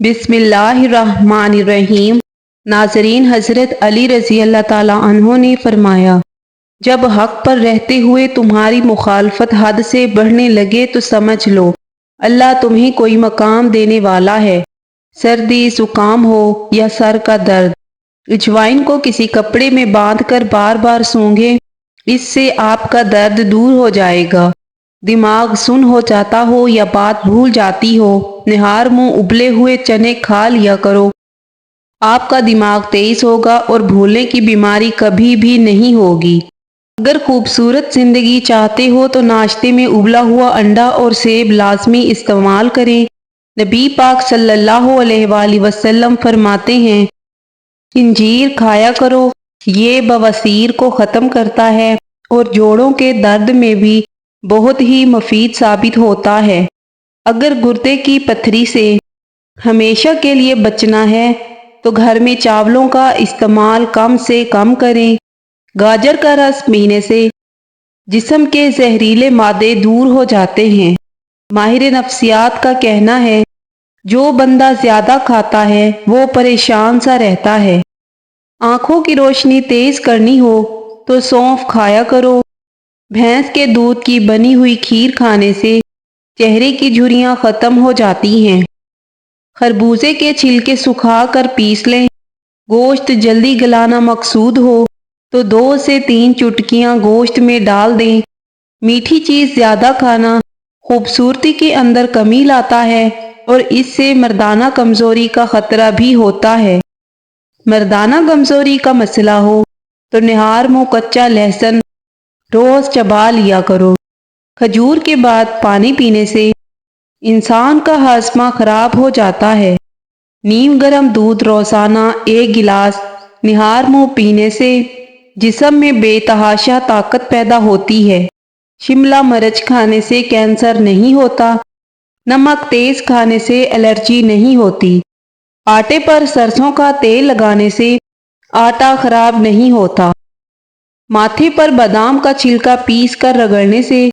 بسم اللہ الرحمن الرحیم۔ ناظرین، حضرت علی رضی اللہ تعالیٰ عنہ نے فرمایا، جب حق پر رہتے ہوئے تمہاری مخالفت حد سے بڑھنے لگے تو سمجھ لو اللہ تمہیں کوئی مقام دینے والا ہے۔ سردی، زکام ہو یا سر کا درد، اجوائن کو کسی کپڑے میں باندھ کر بار بار سونگھیں، اس سے آپ کا درد دور ہو جائے گا۔ دماغ سن ہو جاتا ہو یا بات بھول جاتی ہو، نہار منہ ابلے ہوئے چنے کھا لیا کرو، آپ کا دماغ تیز ہوگا اور بھولنے کی بیماری کبھی بھی نہیں ہوگی۔ اگر خوبصورت زندگی چاہتے ہو تو ناشتے میں ابلا ہوا انڈا اور سیب لازمی استعمال کریں۔ نبی پاک صلی اللہ علیہ وآلہ وسلم فرماتے ہیں، انجیر کھایا کرو، یہ بواسیر کو ختم کرتا ہے اور جوڑوں کے درد میں بھی بہت ہی مفید ثابت ہوتا ہے۔ اگر گردے کی پتھری سے ہمیشہ کے لیے بچنا ہے تو گھر میں چاولوں کا استعمال کم سے کم کریں۔ گاجر کا رس پینے سے جسم کے زہریلے مادے دور ہو جاتے ہیں۔ ماہر نفسیات کا کہنا ہے، جو بندہ زیادہ کھاتا ہے وہ پریشان سا رہتا ہے۔ آنکھوں کی روشنی تیز کرنی ہو تو سونف کھایا کرو۔ بھینس کے دودھ کی بنی ہوئی کھیر کھانے سے چہرے کی جھریاں ختم ہو جاتی ہیں۔ خربوزے کے چھلکے سکھا کر پیس لیں۔ گوشت جلدی گلانا مقصود ہو تو 2 سے 3 چٹکیاں گوشت میں ڈال دیں۔ میٹھی چیز زیادہ کھانا خوبصورتی کے اندر کمی لاتا ہے اور اس سے مردانہ کمزوری کا خطرہ بھی ہوتا ہے۔ مردانہ کمزوری کا مسئلہ ہو تو نہار منہ کچا لہسن روز چبا لیا کرو۔ کھجور کے بعد پانی پینے سے انسان کا ہاضمہ خراب ہو جاتا ہے۔ نیم گرم دودھ روزانہ 1 گلاس نہار منہ پینے سے جسم میں بے تحاشا طاقت پیدا ہوتی ہے۔ شملہ مرچ کھانے سے کینسر نہیں ہوتا۔ نمک تیز کھانے سے الرجی نہیں ہوتی۔ آٹے پر سرسوں کا تیل لگانے سے آٹا خراب نہیں ہوتا۔ ماتھے پر بادام کا چھلکا پیس کر رگڑنے سے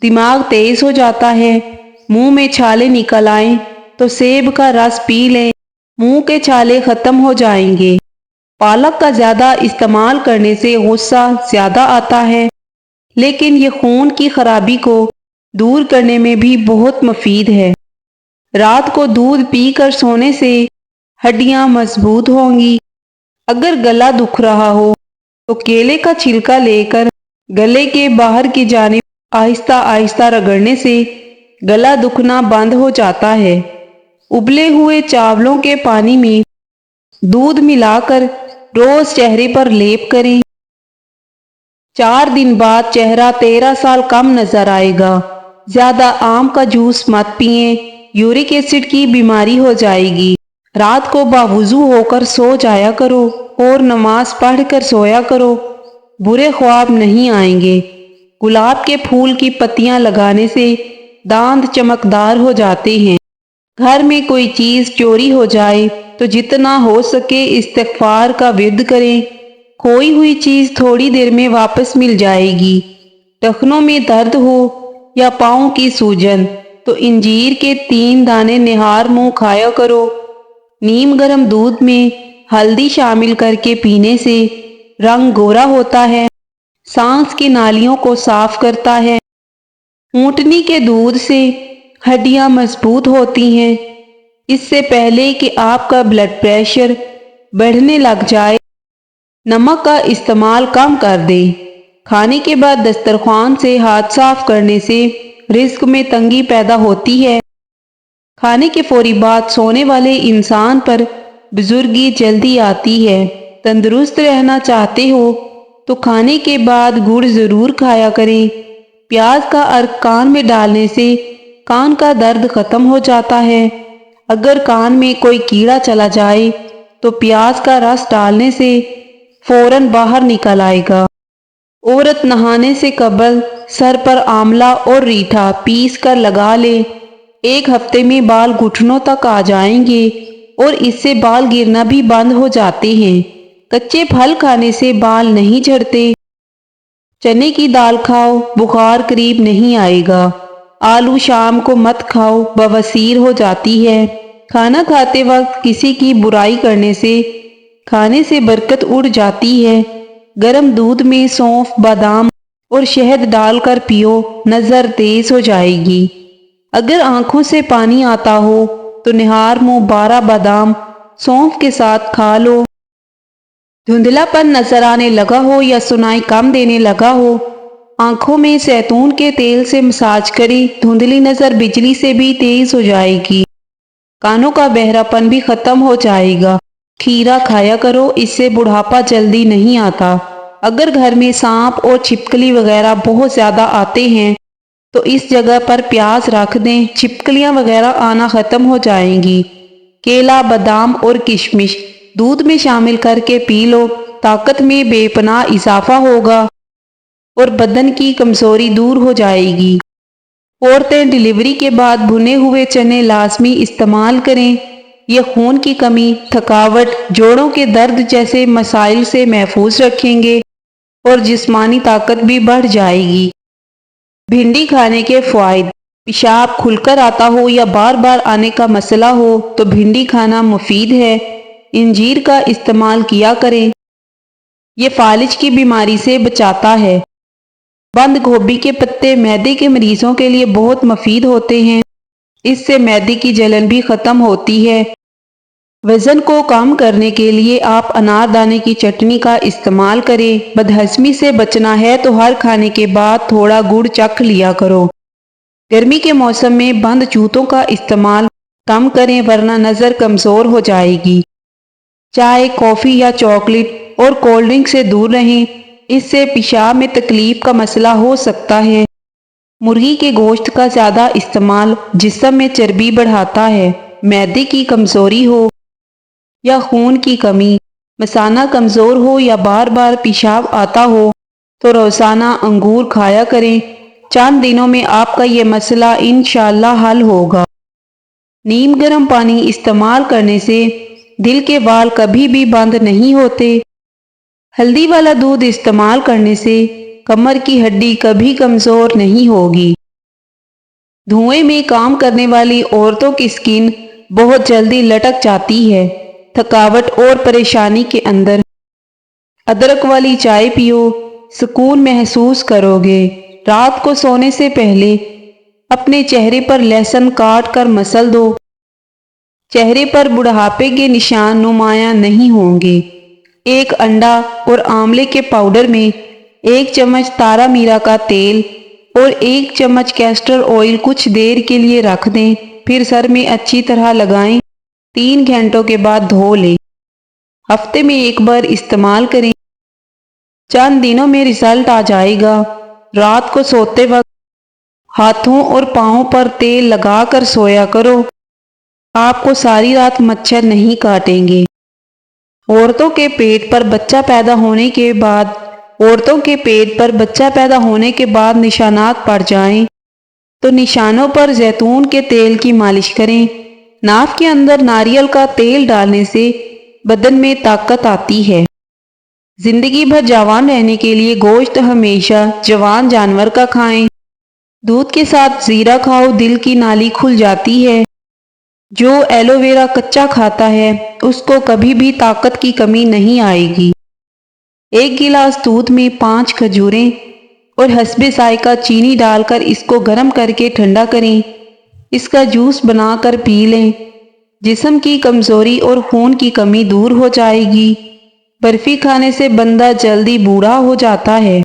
دماغ تیز ہو جاتا ہے۔ منہ میں چھالے نکل آئیں تو سیب کا رس پی لیں، منہ کے چھالے ختم ہو جائیں گے۔ پالک کا زیادہ استعمال کرنے سے غصہ زیادہ آتا ہے، لیکن یہ خون کی خرابی کو دور کرنے میں بھی بہت مفید ہے۔ رات کو دودھ پی کر سونے سے ہڈیاں مضبوط ہوں گی۔ اگر گلا دکھ رہا ہو تو کیلے کا چھلکا لے کر گلے کے باہر کی جانب آہستہ آہستہ رگڑنے سے گلا دکھنا بند ہو جاتا ہے۔ ابلے ہوئے چاولوں کے پانی میں دودھ ملا کر روز چہرے پر لیپ کریں۔ 4 دن بعد چہرہ 13 سال کم نظر آئے گا۔ زیادہ آم کا جوس مت پئیں، یورک ایسڈ کی بیماری ہو جائے گی۔ رات کو باوضو ہو کر سو جایا کرو اور نماز پڑھ کر سویا کرو، برے خواب نہیں آئیں گے۔ گلاب کے پھول کی پتیاں لگانے سے دانت چمکدار ہو جاتے ہیں۔ گھر میں کوئی چیز چوری ہو جائے تو جتنا ہو سکے استغفار کا ورد کریں، کھوئی ہوئی چیز تھوڑی دیر میں واپس مل جائے گی۔ ٹخنوں میں درد ہو یا پاؤں کی سوجن تو انجیر کے 3 دانے نہار منہ کھایا کرو۔ نیم گرم دودھ میں ہلدی شامل کر کے پینے سے رنگ گورا ہوتا ہے، سانس کی نالیوں کو صاف کرتا ہے۔ اونٹنی کے دودھ سے ہڈیاں مضبوط ہوتی ہیں۔ اس سے پہلے کہ آپ کا بلڈ پریشر بڑھنے لگ جائے، نمک کا استعمال کم کر دیں۔ کھانے کے بعد دسترخوان سے ہاتھ صاف کرنے سے رزق میں تنگی پیدا ہوتی ہے۔ کھانے کے فوری بعد سونے والے انسان پر بزرگی جلدی آتی ہے۔ تندرست رہنا چاہتے ہو تو کھانے کے بعد گڑ ضرور کھایا کریں۔ پیاز کا عرق کان میں ڈالنے سے کان کا درد ختم ہو جاتا ہے۔ اگر کان میں کوئی کیڑا چلا جائے تو پیاز کا رس ڈالنے سے فوراً باہر نکل آئے گا۔ عورت نہانے سے قبل سر پر آملہ اور ریٹھا پیس کر لگا لے، 1 ہفتے میں بال گھٹنوں تک آ جائیں گے اور اس سے بال گرنا بھی بند ہو جاتے ہیں۔ کچے پھل کھانے سے بال نہیں جھڑتے۔ چنے کی دال کھاؤ، بخار قریب نہیں آئے گا۔ آلو شام کو مت کھاؤ، بواسیر ہو جاتی ہے۔ کھانا کھاتے وقت کسی کی برائی کرنے سے کھانے سے برکت اڑ جاتی ہے۔ گرم دودھ میں سونف، بادام اور شہد ڈال کر پیو، نظر تیز ہو جائے گی۔ اگر آنکھوں سے پانی آتا ہو تو نہار منہ 12 بادام سونف کے ساتھ کھا لو۔ دھندلا پن نظر آنے لگا ہو یا سنائی کم دینے لگا ہو، آنکھوں میں زیتون کے تیل سے مساج کریں، دھندلی نظر بجلی سے بھی تیز ہو جائے گی۔ کانوں کا بہرا پن بھی ختم ہو جائے گا۔ کھیرا کھایا کرو، اس سے بڑھاپا جلدی نہیں آتا۔ اگر گھر میں سانپ اور چھپکلی وغیرہ بہت زیادہ آتے ہیں تو اس جگہ پر پیاز رکھ دیں، چھپکلیاں وغیرہ آنا ختم ہو جائیں گی۔ کیلا، بادام اور کشمش دودھ میں شامل کر کے پی لو، طاقت میں بے پناہ اضافہ ہوگا اور بدن کی کمزوری دور ہو جائے گی۔ عورتیں ڈیلیوری کے بعد بھنے ہوئے چنے لازمی استعمال کریں، یہ خون کی کمی، تھکاوٹ، جوڑوں کے درد جیسے مسائل سے محفوظ رکھیں گے اور جسمانی طاقت بھی بڑھ جائے گی۔ بھنڈی کھانے کے فوائد: پیشاب کھل کر آتا ہو یا بار بار آنے کا مسئلہ ہو تو بھنڈی کھانا مفید ہے۔ انجیر کا استعمال کیا کریں، یہ فالج کی بیماری سے بچاتا ہے۔ بند گوبھی کے پتے معدے کے مریضوں کے لیے بہت مفید ہوتے ہیں، اس سے معدے کی جلن بھی ختم ہوتی ہے۔ وزن کو کم کرنے کے لیے آپ انار دانے کی چٹنی کا استعمال کریں۔ بدہضمی سے بچنا ہے تو ہر کھانے کے بعد تھوڑا گڑ چکھ لیا کرو۔ گرمی کے موسم میں بند جوتوں کا استعمال کم کریں ورنہ نظر کمزور ہو جائے گی۔ چائے، کافی یا چاکلیٹ اور کولڈ ڈرنک سے دور رہیں، اس سے پیشاب میں تکلیف کا مسئلہ ہو سکتا ہے۔ مرغی کے گوشت کا زیادہ استعمال جسم میں چربی بڑھاتا ہے۔ معدے کی کمزوری ہو یا خون کی کمی، مثانہ کمزور ہو یا بار بار پیشاب آتا ہو تو روزانہ انگور کھایا کریں، چند دنوں میں آپ کا یہ مسئلہ انشاءاللہ حل ہوگا۔ نیم گرم پانی استعمال کرنے سے دل کے وال کبھی بھی بند نہیں ہوتے۔ ہلدی والا دودھ استعمال کرنے سے کمر کی ہڈی کبھی کمزور نہیں ہوگی۔ دھوئیں میں کام کرنے والی عورتوں کی سکن بہت جلدی لٹک جاتی ہے۔ تھکاوٹ اور پریشانی کے اندر ادرک والی چائے پیو، سکون محسوس کرو گے۔ رات کو سونے سے پہلے اپنے چہرے پر لہسن کاٹ کر مسل دو، چہرے پر بڑھاپے کے نشان نمایاں نہیں ہوں گے۔ ایک انڈا اور آملے کے پاؤڈر میں 1 چمچ تارا میرا کا تیل اور 1 چمچ کیسٹر آئل کچھ دیر کے لیے رکھ دیں، پھر سر میں اچھی طرح لگائیں، 3 گھنٹوں کے بعد دھو لیں۔ ہفتے میں 1 بار استعمال کریں، چند دنوں میں رزلٹ آ جائے گا۔ رات کو سوتے وقت ہاتھوں اور پاؤں پر تیل لگا کر سویا کرو، آپ کو ساری رات مچھر نہیں کاٹیں گے۔ عورتوں کے پیٹ پر بچہ پیدا ہونے کے بعد نشانات پڑ جائیں تو نشانوں پر زیتون کے تیل کی مالش کریں۔ ناف کے اندر ناریل کا تیل ڈالنے سے بدن میں طاقت آتی ہے۔ زندگی بھر جوان رہنے کے لیے گوشت ہمیشہ جوان جانور کا کھائیں۔ دودھ کے ساتھ زیرہ کھاؤ، دل کی نالی کھل جاتی ہے۔ جو ایلو ویرا کچا کھاتا ہے اس کو کبھی بھی طاقت کی کمی نہیں آئے گی۔ 1 گلاس دودھ میں 5 کھجوریں اور حسب ذائقہ چینی ڈال کر اس کو گرم کر کے ٹھنڈا کریں، اس کا جوس بنا کر پی لیں، جسم کی کمزوری اور خون کی کمی دور ہو جائے گی۔ برفی کھانے سے بندہ جلدی بوڑھا ہو جاتا ہے۔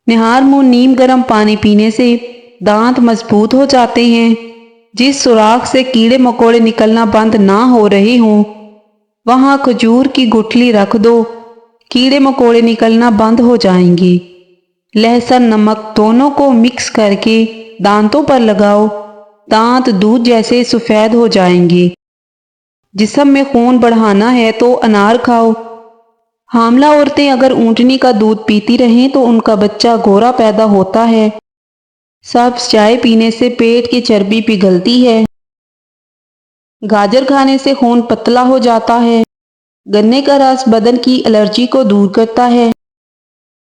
نہار منہ نیم گرم پانی پینے سے دانت مضبوط ہو جاتے ہیں۔ جس سوراخ سے کیڑے مکوڑے نکلنا بند نہ ہو رہے ہوں وہاں کھجور کی گٹھلی رکھ دو، کیڑے مکوڑے نکلنا بند ہو جائیں گے۔ لہسن نمک دونوں کو مکس کر کے دانتوں پر لگاؤ، دانت دودھ جیسے سفید ہو جائیں گے۔ جسم میں خون بڑھانا ہے تو انار کھاؤ۔ حاملہ عورتیں اگر اونٹنی کا دودھ پیتی رہیں تو ان کا بچہ گورا پیدا ہوتا ہے۔ سبز چائے پینے سے پیٹ کی چربی پگھلتی ہے۔ گاجر کھانے سے خون پتلا ہو جاتا ہے۔ گنے کا رس بدن کی الرجی کو دور کرتا ہے۔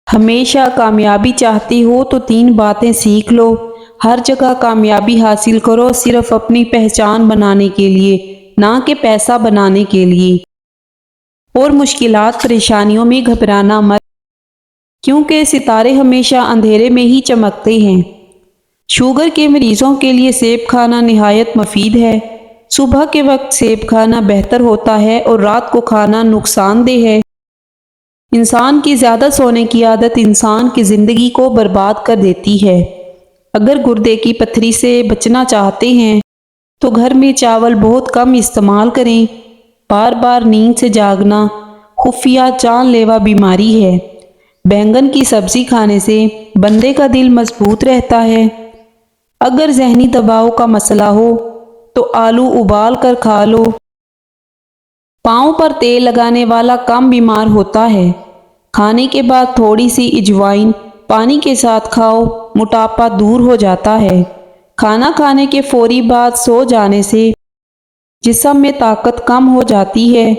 ہمیشہ کامیابی چاہتی ہو تو 3 باتیں سیکھ لو۔ ہر جگہ کامیابی حاصل کرو صرف اپنی پہچان بنانے کے لیے۔ نہ کہ پیسہ بنانے کے لیے۔ اور مشکلات پریشانیوں میں گھبرانا مت، کیونکہ ستارے ہمیشہ اندھیرے میں ہی چمکتے ہیں۔ شوگر کے مریضوں کے لیے سیب کھانا نہایت مفید ہے۔ صبح کے وقت سیب کھانا بہتر ہوتا ہے اور رات کو کھانا نقصان دہ ہے۔ انسان کی زیادہ سونے کی عادت انسان کی زندگی کو برباد کر دیتی ہے۔ اگر گردے کی پتھری سے بچنا چاہتے ہیں تو گھر میں چاول بہت کم استعمال کریں۔ بار بار نیند سے جاگنا خفیہ جان لیوا بیماری ہے۔ بینگن کی سبزی کھانے سے بندے کا دل مضبوط رہتا ہے۔ اگر ذہنی دباؤ کا مسئلہ ہو تو آلو ابال کر کھا لو۔ پاؤں پر تیل لگانے والا کم بیمار ہوتا ہے۔ کھانے کے بعد تھوڑی سی اجوائن پانی کے ساتھ کھاؤ، موٹاپا دور ہو جاتا ہے۔ کھانا کھانے کے فوری بعد سو جانے سے جسم میں طاقت کم ہو جاتی ہے۔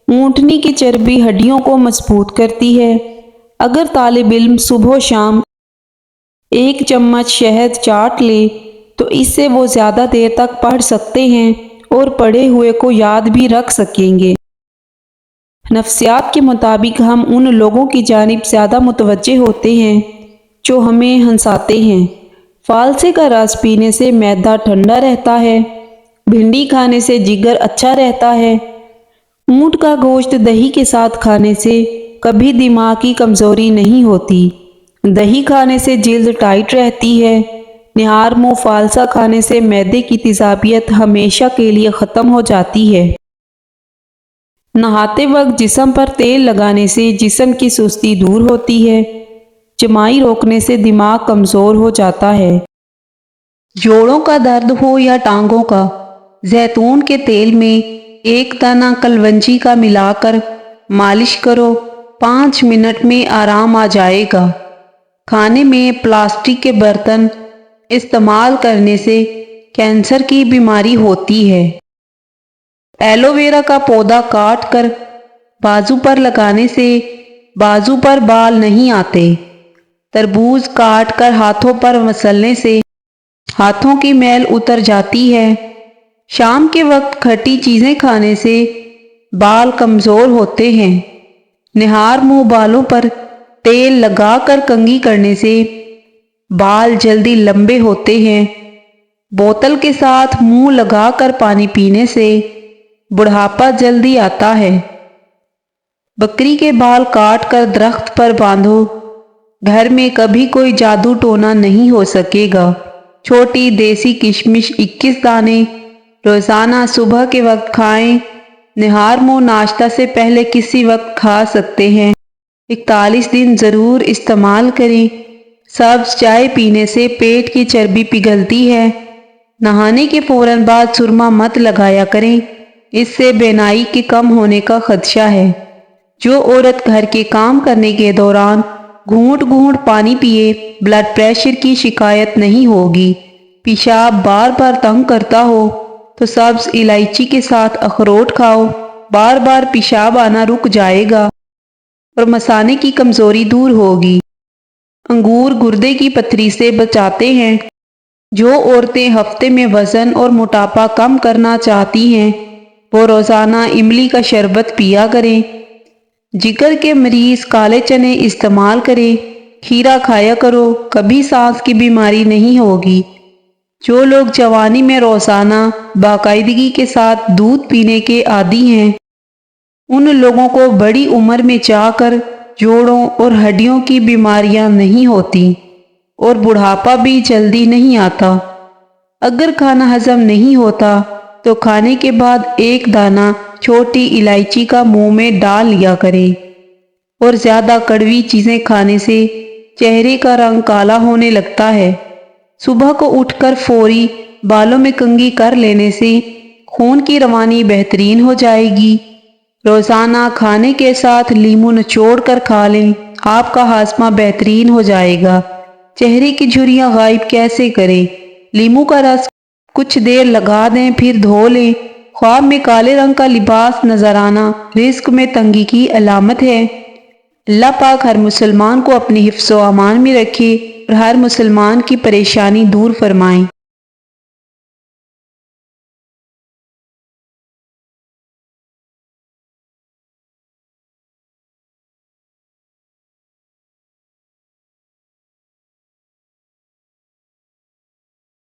اونٹنی کی چربی ہڈیوں کو مضبوط کرتی ہے۔ اگر طالب علم صبح و شام 1 چمچ شہد چاٹ لے تو اس سے وہ زیادہ دیر تک پڑھ سکتے ہیں اور پڑھے ہوئے کو یاد بھی رکھ سکیں گے۔ نفسیات کے مطابق ہم ان لوگوں کی جانب زیادہ متوجہ ہوتے ہیں جو ہمیں ہنساتے ہیں۔ فالسے کا رس پینے سے معدہ ٹھنڈا رہتا ہے۔ بھنڈی کھانے سے جگر اچھا رہتا ہے۔ اونٹ کا گوشت دہی کے ساتھ کھانے سے کبھی دماغ کی کمزوری نہیں ہوتی۔ دہی کھانے سے جلد ٹائٹ رہتی ہے۔ نہار منہ فالسا کھانے سے معدے کی تیزابیت ہمیشہ کے لیے ختم ہو جاتی ہے۔ نہاتے وقت جسم پر تیل لگانے سے جسم کی سستی دور ہوتی ہے۔ جمائی روکنے سے دماغ کمزور ہو جاتا ہے۔ جوڑوں کا درد ہو یا ٹانگوں کا، زیتون کے تیل میں 1 دانہ کلونجی کا ملا کر مالش کرو، 5 منٹ میں آرام آ جائے گا۔ کھانے میں پلاسٹک کے برتن استعمال کرنے سے کینسر کی بیماری ہوتی ہے۔ ایلو ویرا کا پودا کاٹ کر بازو پر لگانے سے بازو پر بال نہیں آتے۔ تربوز کاٹ کر ہاتھوں پر مسلنے سے ہاتھوں کی میل اتر جاتی ہے۔ شام کے وقت کھٹی چیزیں کھانے سے بال کمزور ہوتے ہیں۔ نہار منہ بالوں پر تیل لگا کر کنگھی کرنے سے بال جلدی لمبے ہوتے ہیں۔ بوتل کے ساتھ منہ لگا کر پانی پینے سے بڑھاپا جلدی آتا ہے۔ بکری کے بال کاٹ کر درخت پر باندھو، گھر میں کبھی کوئی جادو ٹونا نہیں ہو سکے گا۔ چھوٹی دیسی کشمش 21 دانے روزانہ صبح کے وقت کھائیں۔ نہار منہ ناشتہ سے پہلے کسی وقت کھا سکتے ہیں۔ 41 دن ضرور استعمال کریں۔ سبز چائے پینے سے پیٹ کی چربی پگھلتی ہے۔ نہانے کے فوراً بعد سرما مت لگایا کریں، اس سے بینائی کے کم ہونے کا خدشہ ہے۔ جو عورت گھر کے کام کرنے کے دوران گھونٹ گھونٹ پانی پیے، بلڈ پریشر کی شکایت نہیں ہوگی۔ پیشاب بار بار تنگ کرتا ہو تو سبز الائچی کے ساتھ اخروٹ کھاؤ، بار بار پیشاب آنا رک جائے گا اور مثانے کی کمزوری دور ہوگی۔ انگور گردے کی پتھری سے بچاتے ہیں۔ جو عورتیں ہفتے میں وزن اور موٹاپا کم کرنا چاہتی ہیں وہ روزانہ املی کا شربت پیا کریں۔ جگر کے مریض کالے چنے استعمال کریں۔ کھیرا کھایا کرو، کبھی سانس کی بیماری نہیں ہوگی۔ جو لوگ جوانی میں روزانہ باقاعدگی کے ساتھ دودھ پینے کے عادی ہیں ان لوگوں کو بڑی عمر میں جا کر جوڑوں اور ہڈیوں کی بیماریاں نہیں ہوتی اور بڑھاپا بھی جلدی نہیں آتا۔ اگر کھانا ہضم نہیں ہوتا تو کھانے کے بعد 1 دانہ چھوٹی الائچی کا منہ میں ڈال لیا کریں۔ اور زیادہ کڑوی چیزیں کھانے سے چہرے کا رنگ کالا ہونے لگتا ہے۔ صبح کو اٹھ کر فوری بالوں میں کنگھی کر لینے سے خون کی روانی بہترین ہو جائے گی۔ روزانہ کھانے کے ساتھ لیموں نچوڑ کر کھا لیں، آپ کا ہاضمہ بہترین ہو جائے گا۔ چہرے کی جھریاں غائب کیسے کریں؟ لیموں کا رس کچھ دیر لگا دیں پھر دھو لیں۔ خواب میں کالے رنگ کا لباس نظر آنا رزق میں تنگی کی علامت ہے۔ اللہ پاک ہر مسلمان کو اپنی حفظ و امان میں رکھے اور ہر مسلمان کی پریشانی دور فرمائیں۔